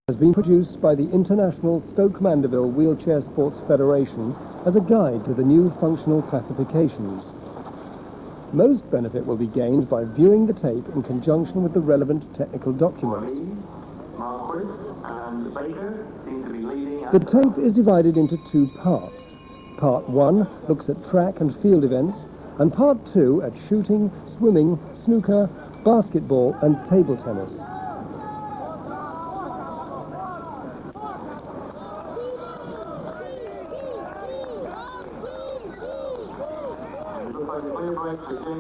has been produced by the International Stoke Mandeville Wheelchair Sports Federation as a guide to the new functional classifications. Most benefit will be gained by viewing the tape in conjunction with the relevant technical documents. The tape is divided into two parts. Part 1 looks at track and field events, and Part 2 at shooting, swimming, snooker, basketball and table tennis.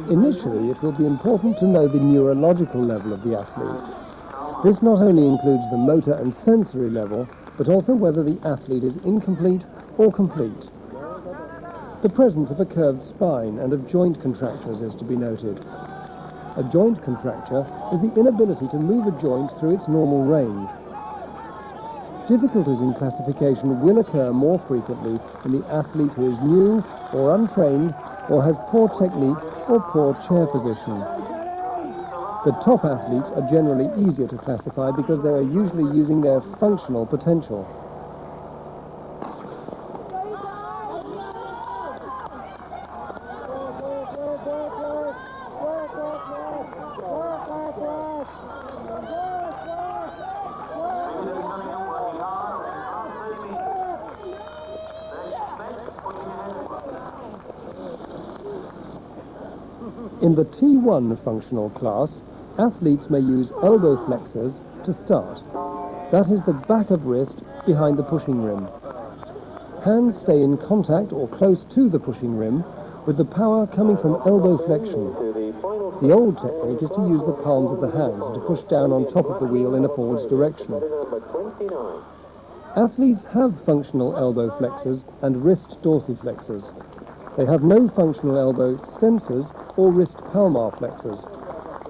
Initially, it will be important to know the neurological level of the athlete. This not only includes the motor and sensory level, but also whether the athlete is incomplete or complete. The presence of a curved spine and of joint contractures is to be noted. A joint contracture is the inability to move a joint through its normal range. Difficulties in classification will occur more frequently in the athlete who is new or untrained or has poor technique or poor chair position. The top athletes are generally easier to classify because they are usually using their functional potential. In the T1 functional class, athletes may use elbow flexors to start. That is the back of wrist behind the pushing rim. Hands stay in contact or close to the pushing rim, with the power coming from elbow flexion. The old technique is to use the palms of the hands to push down on top of the wheel in a forwards direction. Athletes have functional elbow flexors and wrist dorsiflexors. They have no functional elbow extensors or wrist palmar flexors,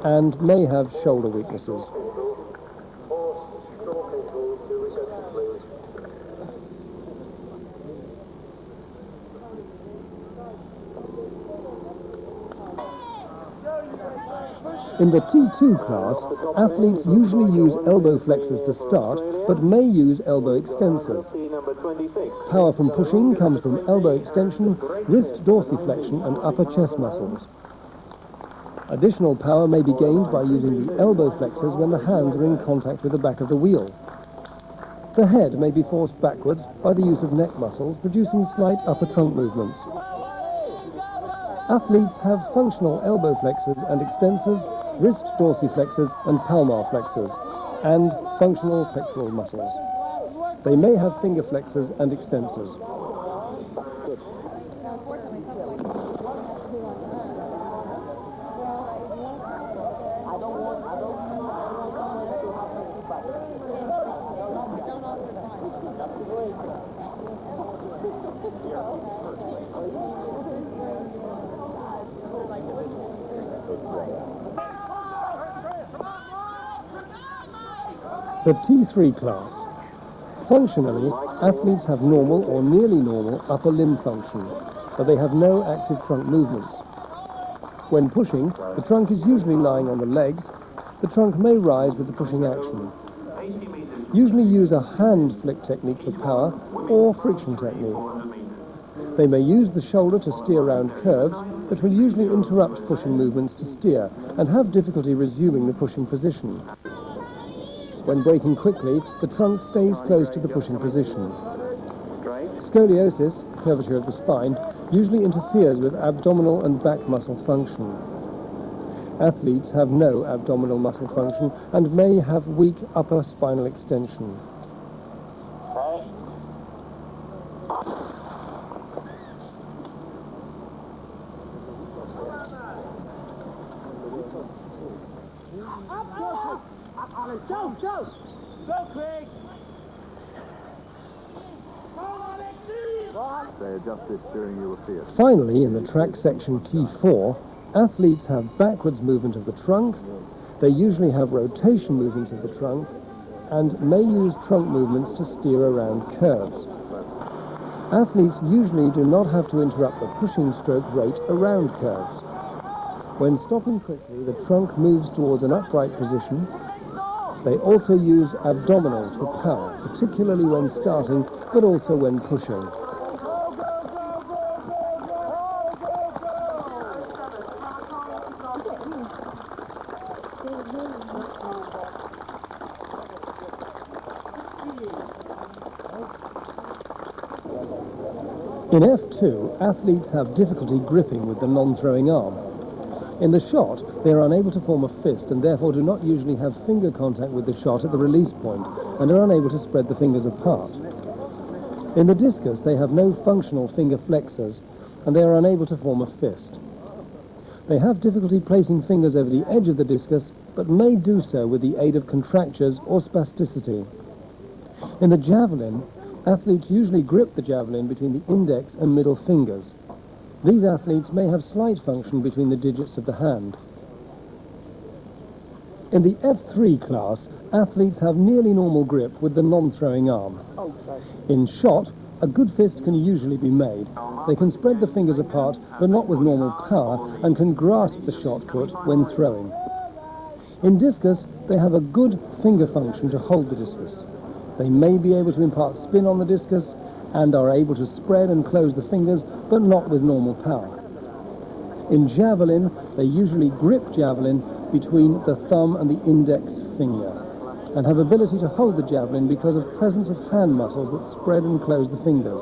and may have shoulder weaknesses. In the T2 class, athletes usually use elbow flexors to start, but may use elbow extensors. Power from pushing comes from elbow extension, wrist dorsiflexion and upper chest muscles. Additional power may be gained by using the elbow flexors when the hands are in contact with the back of the wheel. The head may be forced backwards by the use of neck muscles, producing slight upper trunk movements. Athletes have functional elbow flexors and extensors, wrist dorsiflexors and palmar flexors, and functional pectoral muscles. They may have finger flexors and extensors. The T3 class. Functionally, athletes have normal or nearly normal upper limb function, but they have no active trunk movements. When pushing, the trunk is usually lying on the legs. The trunk may rise with the pushing action. Usually use a hand flick technique for power or friction technique. They may use the shoulder to steer around curves, but will usually interrupt pushing movements to steer and have difficulty resuming the pushing position. When braking quickly, the trunk stays close to the pushing position. Scoliosis, curvature of the spine, usually interferes with abdominal and back muscle function. Athletes have no abdominal muscle function and may have weak upper spinal extension. They adjust this steering, you will see it. Finally, in the track section T4, athletes have backwards movement of the trunk. They usually have rotation movements of the trunk and may use trunk movements to steer around curves. Athletes usually do not have to interrupt the pushing stroke rate around curves. When stopping quickly, the trunk moves towards an upright position. They also use abdominals for power, particularly when starting, but also when pushing. In F2, athletes have difficulty gripping with the non-throwing arm. In the shot, they are unable to form a fist and therefore do not usually have finger contact with the shot at the release point and are unable to spread the fingers apart. In the discus, they have no functional finger flexors and they are unable to form a fist. They have difficulty placing fingers over the edge of the discus, but may do so with the aid of contractures or spasticity. In the javelin, athletes usually grip the javelin between the index and middle fingers. These athletes may have slight function between the digits of the hand. In the F3 class, athletes have nearly normal grip with the non-throwing arm. In shot, a good fist can usually be made. They can spread the fingers apart, but not with normal power, and can grasp the shot put when throwing. In discus, they have a good finger function to hold the discus. They may be able to impart spin on the discus and are able to spread and close the fingers, but not with normal power. In javelin, they usually grip javelin between the thumb and the index finger and have ability to hold the javelin because of presence of hand muscles that spread and close the fingers.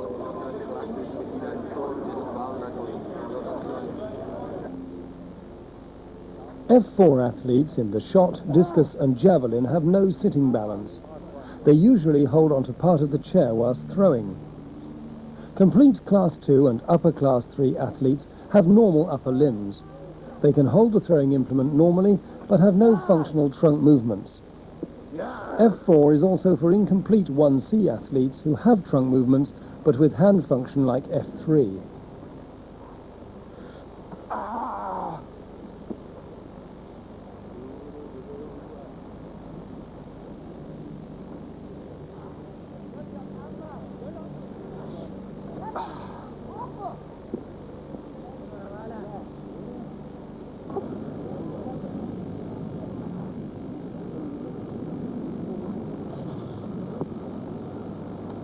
F4 athletes in the shot, discus and javelin have no sitting balance. They usually hold onto part of the chair whilst throwing. Complete Class 2 and upper Class 3 athletes have normal upper limbs. They can hold the throwing implement normally, but have no functional trunk movements. F4 is also for incomplete 1C athletes who have trunk movements, but with hand function like F3.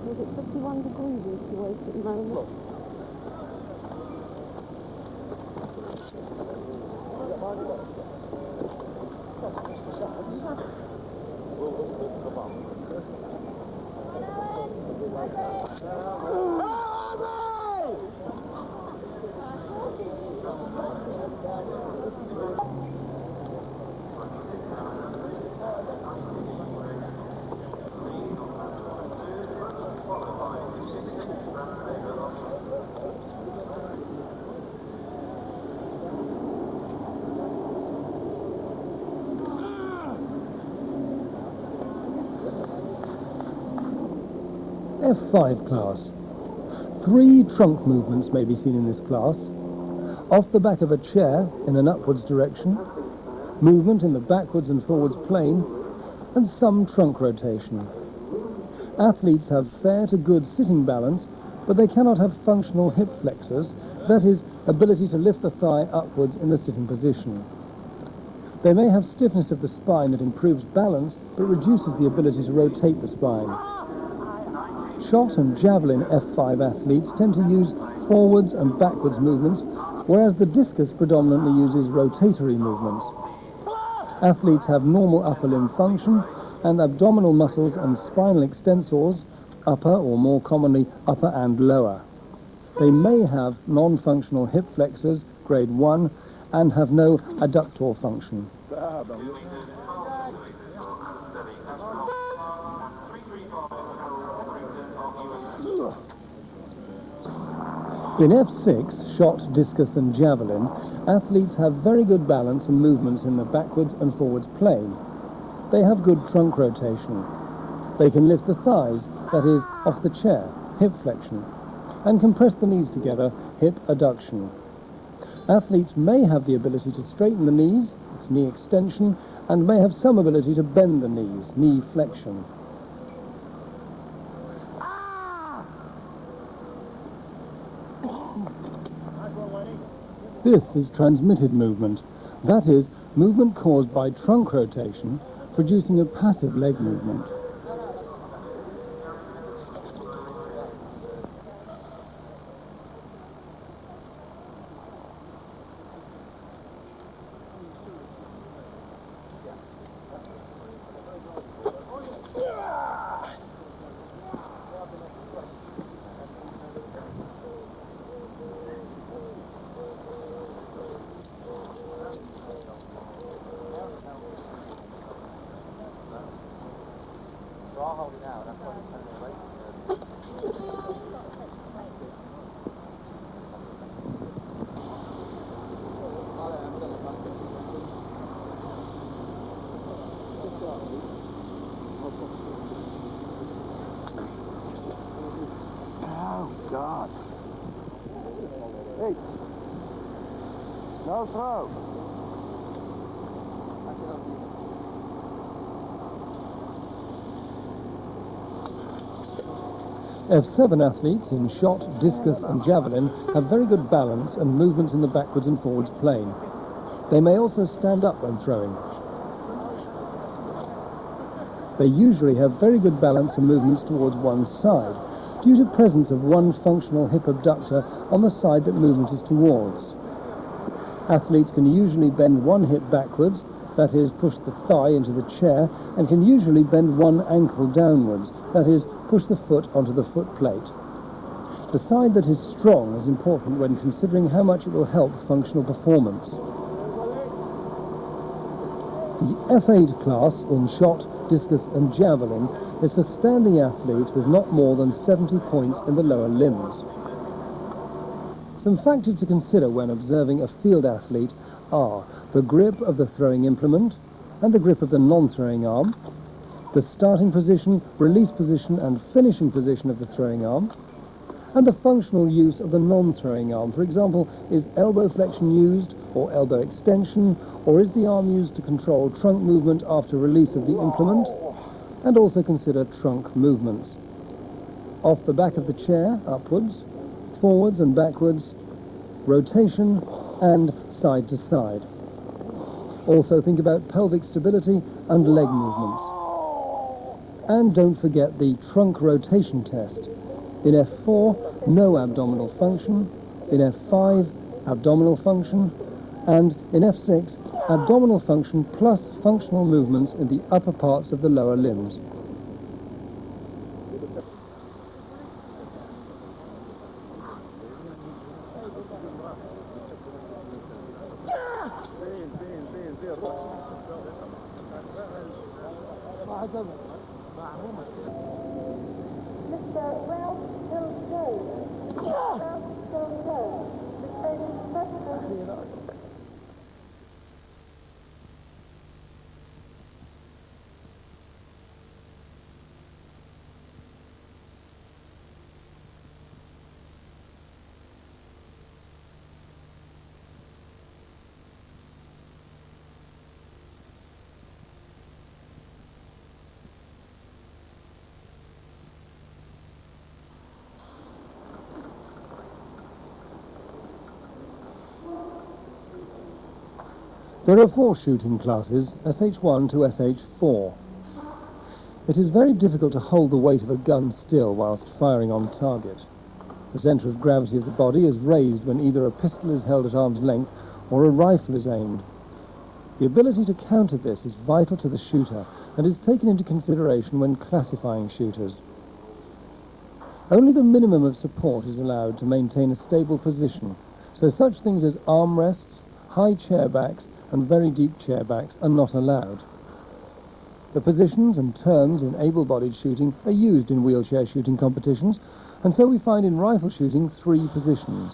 Is it 51 degrees in Kuwait at the moment? F5 class. 3 trunk movements may be seen in this class. Off the back of a chair in an upwards direction, movement in the backwards and forwards plane, and some trunk rotation. Athletes have fair to good sitting balance, but they cannot have functional hip flexors, that is, ability to lift the thigh upwards in the sitting position. They may have stiffness of the spine that improves balance, but reduces the ability to rotate the spine. Shot and javelin F5 athletes tend to use forwards and backwards movements, whereas the discus predominantly uses rotatory movements. Athletes have normal upper limb function and abdominal muscles and spinal extensors, upper or more commonly upper and lower. They may have non-functional hip flexors, grade 1, and have no adductor function. In F6, shot, discus and javelin, athletes have very good balance and movements in the backwards and forwards plane. They have good trunk rotation. They can lift the thighs, that is, off the chair, hip flexion, and compress the knees together, hip adduction. Athletes may have the ability to straighten the knees, it's knee extension, and may have some ability to bend the knees, knee flexion. This is transmitted movement, that is, movement caused by trunk rotation producing a passive leg movement. Oh, God. Hey. No throw. F7 athletes in shot, discus and javelin have very good balance and movements in the backwards and forwards plane. They may also stand up when throwing. They usually have very good balance and movements towards one side, due to presence of one functional hip abductor on the side that movement is towards. Athletes can usually bend one hip backwards, that is, push the thigh into the chair, and can usually bend one ankle downwards, that is, push the foot onto the foot plate. The side that is strong is important when considering how much it will help functional performance. The F8 class in shot, discus and javelin is for standing athletes with not more than 70 points in the lower limbs. Some factors to consider when observing a field athlete are the grip of the throwing implement and the grip of the non-throwing arm, the starting position, release position and finishing position of the throwing arm, and the functional use of the non-throwing arm. For example, is elbow flexion used or elbow extension, or is the arm used to control trunk movement after release of the implement? And also consider trunk movements. Off the back of the chair, upwards, forwards and backwards, rotation and side to side. Also think about pelvic stability and leg movements. And don't forget the trunk rotation test. In F4, no abdominal function. In F5, abdominal function. And in F6, abdominal function plus functional movements in the upper parts of the lower limbs. There are 4 shooting classes, SH1 to SH4. It is very difficult to hold the weight of a gun still whilst firing on target. The centre of gravity of the body is raised when either a pistol is held at arm's length or a rifle is aimed. The ability to counter this is vital to the shooter and is taken into consideration when classifying shooters. Only the minimum of support is allowed to maintain a stable position, so such things as arm rests, high chair backs and very deep chair backs are not allowed. The positions and turns in able-bodied shooting are used in wheelchair shooting competitions, and so we find in rifle shooting 3 positions.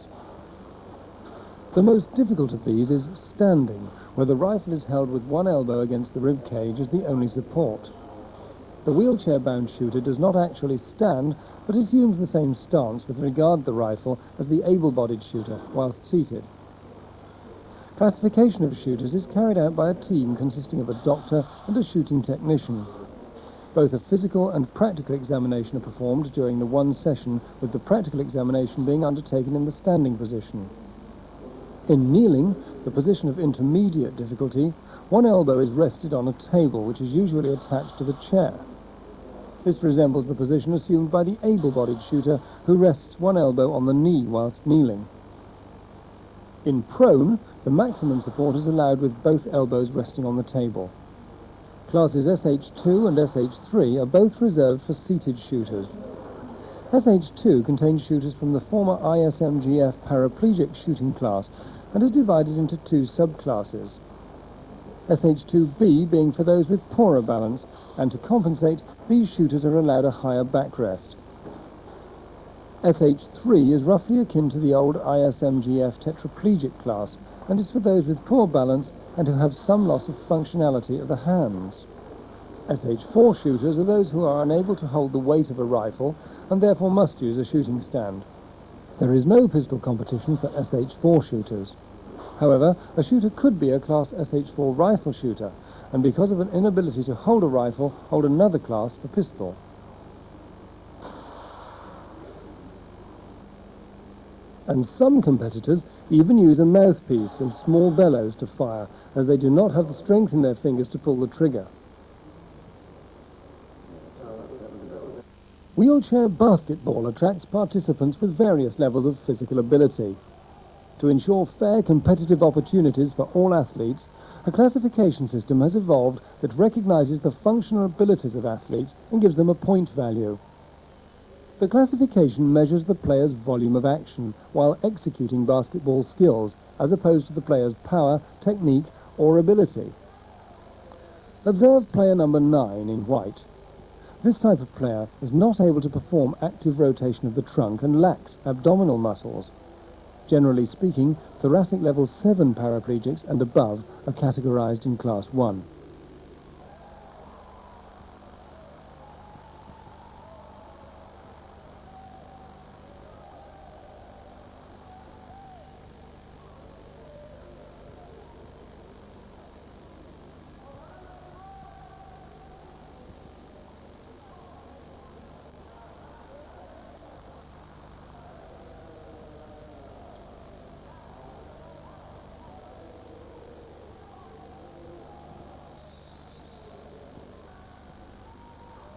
The most difficult of these is standing, where the rifle is held with one elbow against the rib cage as the only support. The wheelchair-bound shooter does not actually stand, but assumes the same stance with regard to the rifle as the able-bodied shooter whilst seated. Classification of shooters is carried out by a team consisting of a doctor and a shooting technician. Both a physical and practical examination are performed during the one session, with the practical examination being undertaken in the standing position. In kneeling, the position of intermediate difficulty, one elbow is rested on a table which is usually attached to the chair. This resembles the position assumed by the able-bodied shooter who rests one elbow on the knee whilst kneeling. In prone, the maximum support is allowed with both elbows resting on the table. Classes SH2 and SH3 are both reserved for seated shooters. SH2 contains shooters from the former ISMGF paraplegic shooting class and is divided into two subclasses. SH2B being for those with poorer balance, and to compensate, these shooters are allowed a higher backrest. SH3 is roughly akin to the old ISMGF tetraplegic class and is for those with poor balance and who have some loss of functionality of the hands. SH4 shooters are those who are unable to hold the weight of a rifle and therefore must use a shooting stand. There is no pistol competition for SH4 shooters. However, a shooter could be a Class SH4 rifle shooter, and because of an inability to hold a rifle, hold another class for pistol. And some competitors even use a mouthpiece and small bellows to fire, as they do not have the strength in their fingers to pull the trigger. Wheelchair basketball attracts participants with various levels of physical ability. To ensure fair competitive opportunities for all athletes, a classification system has evolved that recognizes the functional abilities of athletes and gives them a point value. The classification measures the player's volume of action while executing basketball skills, as opposed to the player's power, technique, or ability. Observe player number 9 in white. This type of player is not able to perform active rotation of the trunk and lacks abdominal muscles. Generally speaking, thoracic level 7 paraplegics and above are categorized in Class 1.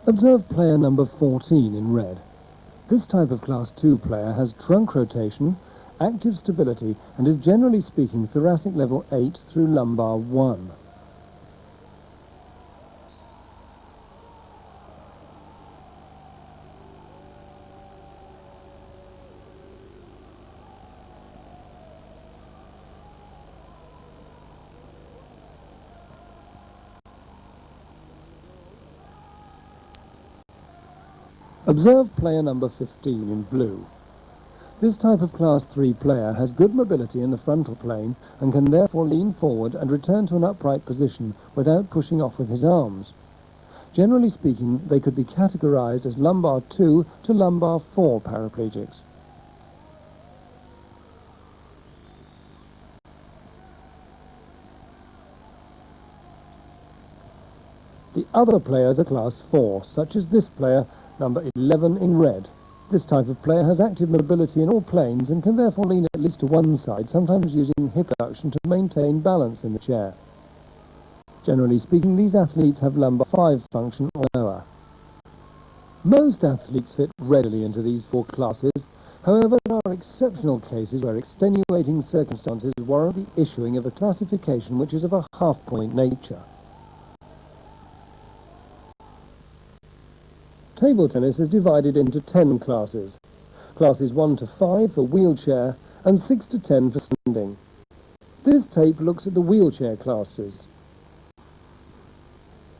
Observe player number 14 in red. This type of Class 2 player has trunk rotation, active stability, and is generally speaking thoracic level 8 through lumbar 1. Observe player number 15 in blue. This type of Class 3 player has good mobility in the frontal plane and can therefore lean forward and return to an upright position without pushing off with his arms. Generally speaking, they could be categorized as lumbar 2 to lumbar 4 paraplegics. The other players are Class 4, such as this player, number 11 in red. This type of player has active mobility in all planes and can therefore lean at least to one side, sometimes using hip abduction to maintain balance in the chair. Generally speaking, these athletes have lumbar 5 function or lower. Most athletes fit readily into these 4 classes. However, there are exceptional cases where extenuating circumstances warrant the issuing of a classification which is of a half-point nature. Table tennis is divided into 10 classes. Classes 1 to 5 for wheelchair and 6 to 10 for standing. This tape looks at the wheelchair classes.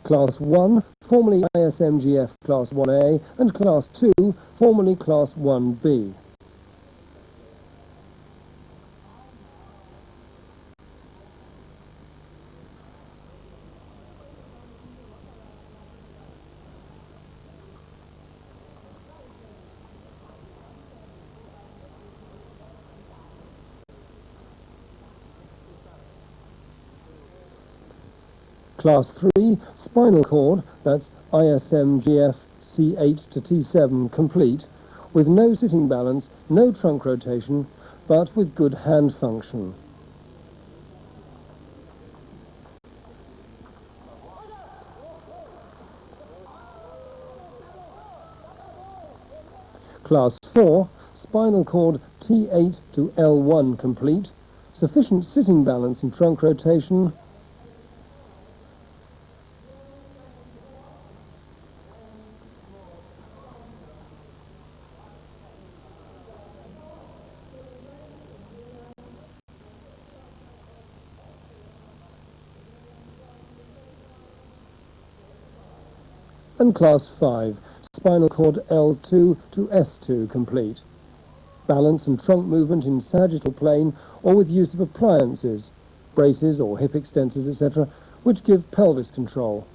Class 1, formerly ISMGF Class 1A, and Class 2, formerly Class 1B. Class 3, spinal cord, that's ISMGF C8 to T7 complete, with no sitting balance, no trunk rotation, but with good hand function. Class 4, spinal cord T8 to L1 complete, sufficient sitting balance and trunk rotation, and Class 5, spinal cord L2 to S2 complete. Balance and trunk movement in sagittal plane or with use of appliances, braces or hip extensors, etc., which give pelvis control.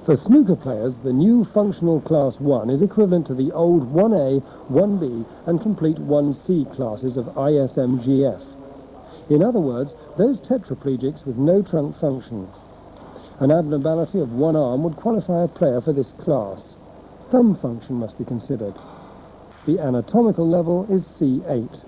For snooker players, the new functional Class 1 is equivalent to the old 1A, 1B and complete 1C classes of ISMGF. In other words, those tetraplegics with no trunk function. An abnormality of one arm would qualify a player for this class. Thumb function must be considered. The anatomical level is C8.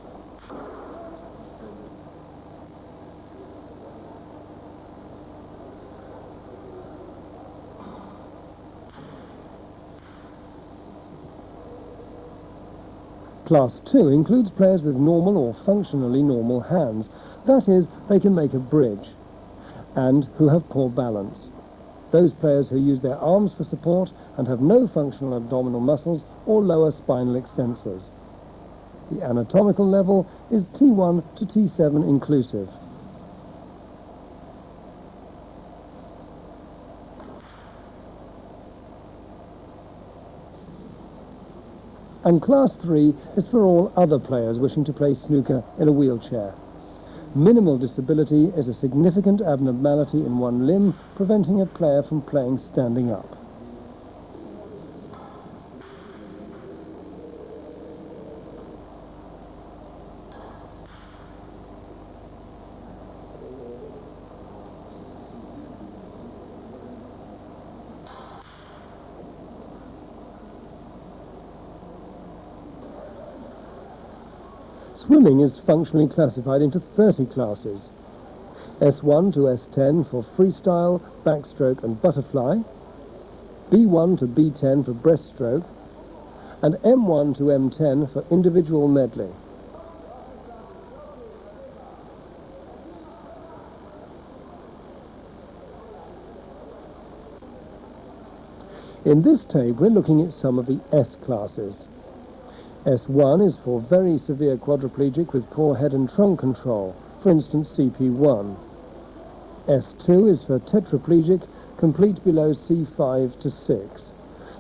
Class 2 includes players with normal or functionally normal hands, that is, they can make a bridge, and who have poor balance. Those players who use their arms for support and have no functional abdominal muscles or lower spinal extensors. The anatomical level is T1 to T7 inclusive. And Class 3 is for all other players wishing to play snooker in a wheelchair. Minimal disability is a significant abnormality in one limb, preventing a player from playing standing up. Swimming is functionally classified into 30 classes. S1 to S10 for freestyle, backstroke and butterfly, B1 to B10 for breaststroke, and M1 to M10 for individual medley. In this tape we're looking at some of the S classes. S1 is for very severe quadriplegic with poor head and trunk control, for instance CP1. S2 is for tetraplegic, complete below C5 to 6.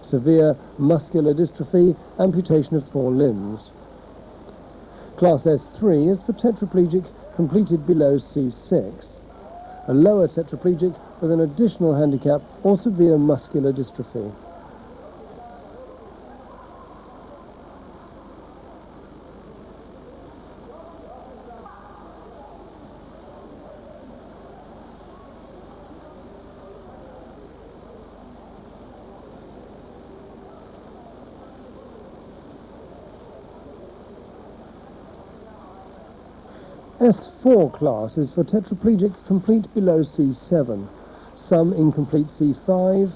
Severe muscular dystrophy, amputation of 4 limbs. Class S3 is for tetraplegic, completed below C6. A lower tetraplegic with an additional handicap or severe muscular dystrophy. S4 class is for tetraplegic complete below C7, some incomplete C5,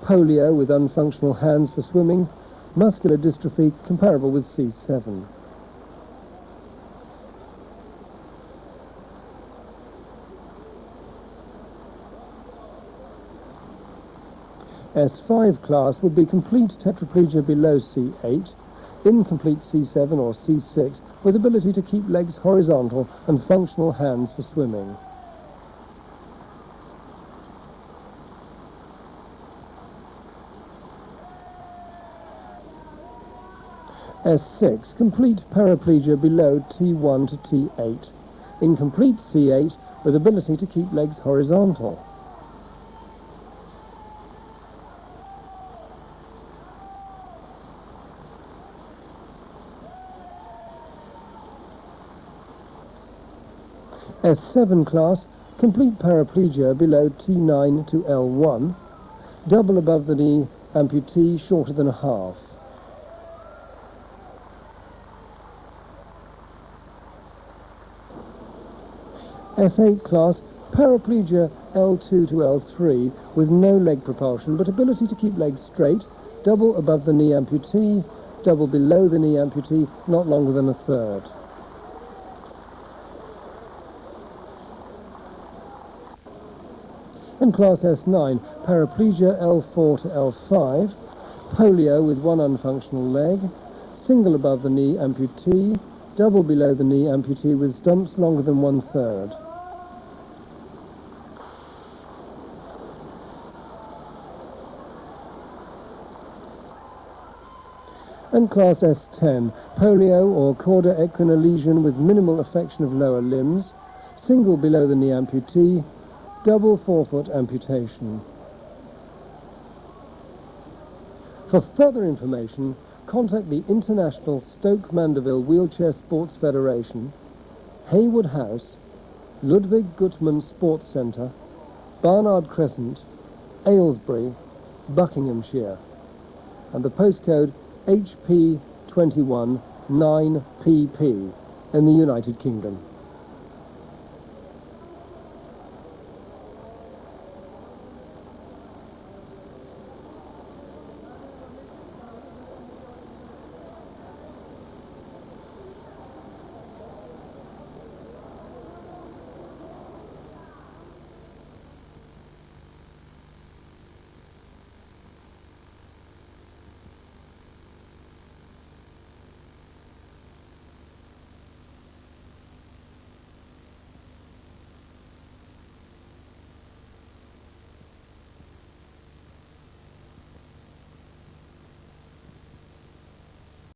polio with unfunctional hands for swimming, muscular dystrophy comparable with C7. S5 class would be complete tetraplegia below C8, incomplete C7 or C6 with ability to keep legs horizontal and functional hands for swimming. S6, complete paraplegia below T1 to T8, incomplete C8 with ability to keep legs horizontal. S7 class, complete paraplegia below T9 to L1, double above the knee amputee shorter than a half. S8 class, paraplegia L2 to L3 with no leg propulsion but ability to keep legs straight, double above the knee amputee, double below the knee amputee, not longer than a third. And class S9, paraplegia L4 to L5, polio with one unfunctional leg, single above the knee amputee, double below the knee amputee with stumps longer than one third. And class S10, polio or cauda equina lesion with minimal affection of lower limbs, single below the knee amputee, double forefoot amputation. For further information, contact the International Stoke Mandeville Wheelchair Sports Federation, Haywood House, Ludwig Gutmann Sports Centre, Barnard Crescent, Aylesbury, Buckinghamshire, and the postcode HP21 9PP in the United Kingdom.